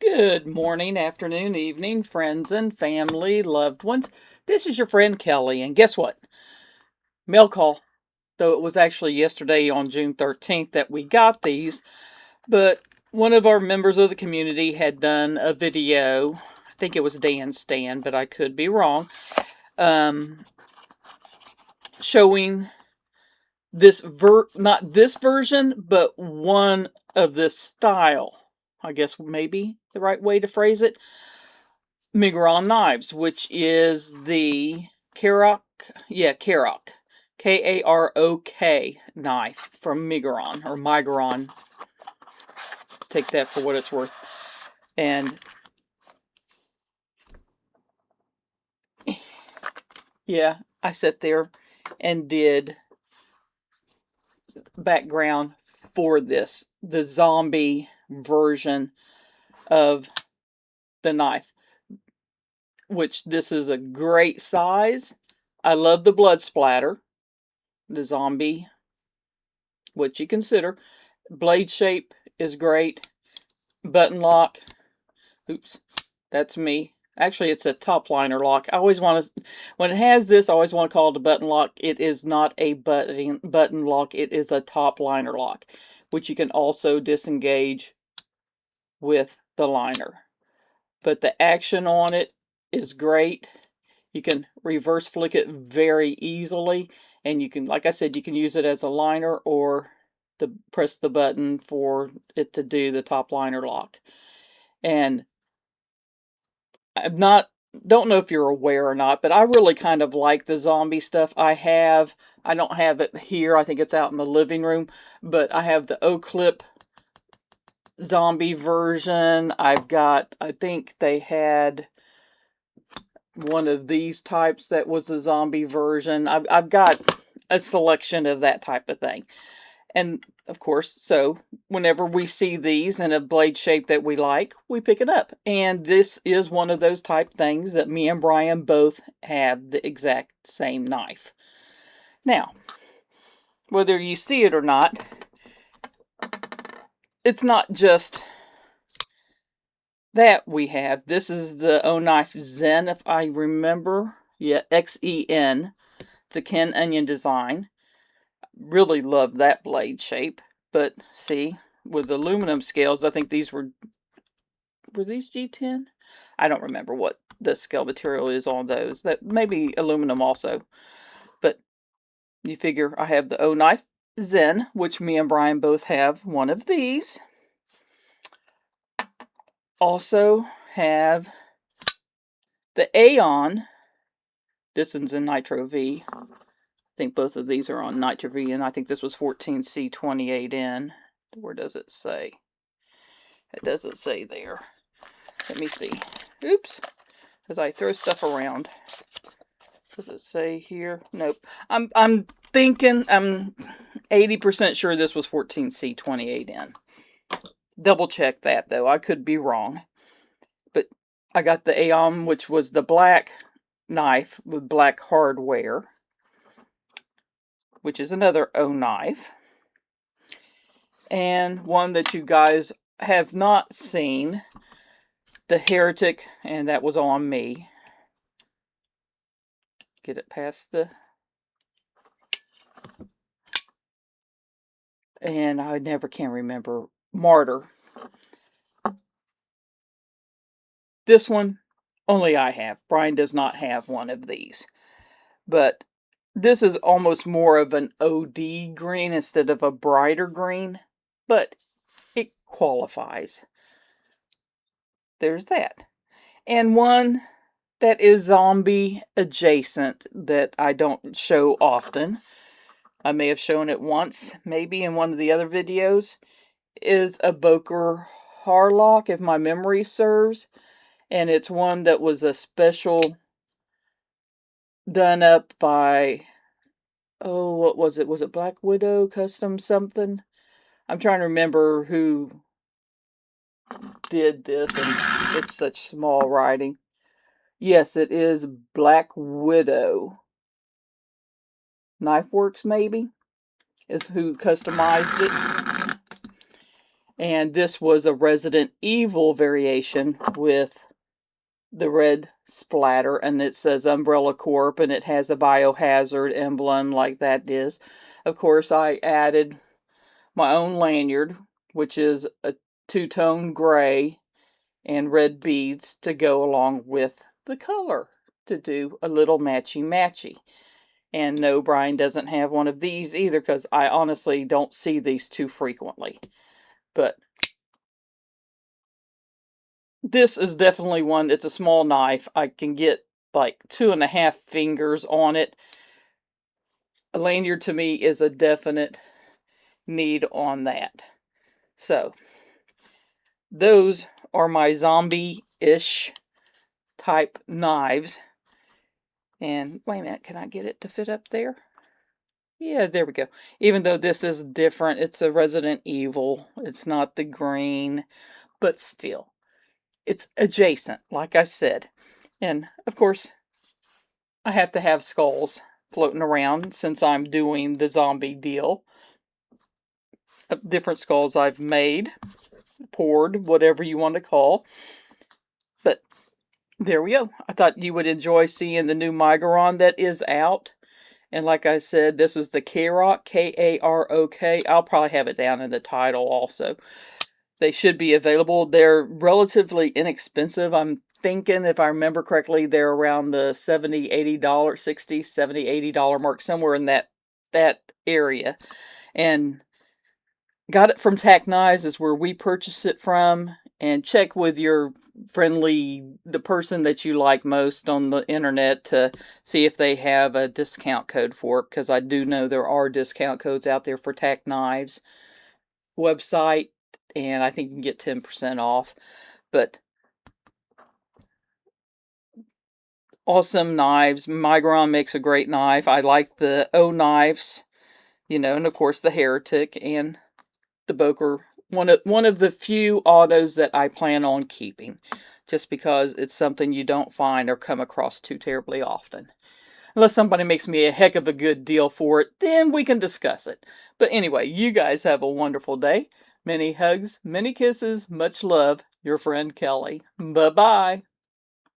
Good morning, afternoon, evening, friends and family, loved ones. This is your friend Kelly, and guess what? Mail call. Though it was actually yesterday on June 13th that we got these, but one of our members of the community had done a video. I think it was Dan Stan, but I could be wrong. Showing this not this version, but one of this style. I guess maybe the right way to phrase it. Miguron knives, which is the Karok, Karok, Karok knife from Miguron, or Miguron. Take that for what it's worth. And yeah, I sat there and did background for this, the zombie version of the knife, which this is a great size. I love the blood splatter, the zombie, what you consider. Blade shape is great. Button lock. Oops, that's me. Actually, it's a top liner lock. I always want to, when it has this, I always want to call it a button lock. It is not a button lock. It is a top liner lock, which you can also disengage with the liner. But the action on it is great. You can reverse flick it very easily, and you can, like I said, you can use it as a liner or to press the button for it to do the top liner lock. And don't know if you're aware or not, but I really kind of like the zombie stuff. I don't have it here. I think it's out in the living room, but I have the O-clip zombie version. I think they had one of these types that was the zombie version. I've got a selection of that type of thing. And of course, so whenever we see these in a blade shape that we like, we pick it up. And this is one of those type things that me and Brian both have the exact same knife. Now, whether you see it or not, it's not just that we have. This is the OKnife Zen, if I remember. Yeah, XEN. It's a Ken Onion design. Really love that blade shape. But see, with aluminum scales, I think these were these G10? I don't remember what the scale material is on those. That maybe aluminum also. But you figure I have the OKnife Zen, which me and Brian both have one of these. Also have the Aion. This one's in Nitro V. I think both of these are on Nitro V, and I think this was 14C28N. Where does it say? It doesn't say there. Let me see. Oops. Because I throw stuff around. Does it say here? Nope. I'm thinking, I'm 80% sure this was 14C28N. Double check that though. I could be wrong. But I got the Aion, which was the black knife with black hardware, which is another OKnife. And one that you guys have not seen, the Heretic, and that was on me. Get it past the... And I never can remember. Martyr. This one, only I have. Brian does not have one of these. But this is almost more of an OD green instead of a brighter green. But it qualifies. There's that. And one that is zombie adjacent that I don't show often. I may have shown it once, maybe in one of the other videos, is a Boker Harlock, if my memory serves. And it's one that was a special done up by, oh, what was it? Was it Black Widow Custom something? I'm trying to remember who did this, and it's such small writing. Yes, it is Black Widow. Knife Works, maybe, is who customized it. And this was a Resident Evil variation with the red splatter, and it says Umbrella Corp, and it has a biohazard emblem like that is. Of course, I added my own lanyard, which is a two-tone gray and red beads to go along with the color to do a little matchy-matchy. And no, Brian doesn't have one of these either, because I honestly don't see these too frequently. But this is definitely one. It's a small knife. I can get like 2.5 fingers on it. A lanyard to me is a definite need on that. So, those are my zombie-ish type knives. And wait a minute, can I get it to fit up there? Yeah, there we go. Even though this is different, it's a Resident Evil. It's not the green, but still, it's adjacent, like I said. And of course, I have to have skulls floating around since I'm doing the zombie deal. Different skulls I've made, poured, whatever you want to call. But there we go. I thought you would enjoy seeing the new Miguron that is out. And like I said, this is the Karok, K-A-R-O-K. I'll probably have it down in the title also. They should be available. They're relatively inexpensive. I'm thinking, if I remember correctly, they're around the $70, $80, $60, $70, $80 mark, somewhere in that area. And got it from Tac Knives is where we purchased it from. And check with your the person that you like most on the internet to see if they have a discount code for it, because I do know there are discount codes out there for Tac Knives website, and I think you can get 10% off. But awesome knives. Miguron makes a great knife. I like the OKnives, and of course the Heretic and the Boker. One of the few autos that I plan on keeping, just because it's something you don't find or come across too terribly often. Unless somebody makes me a heck of a good deal for it, then we can discuss it. But anyway, you guys have a wonderful day. Many hugs, many kisses, much love. Your friend Kelly. Bye-bye.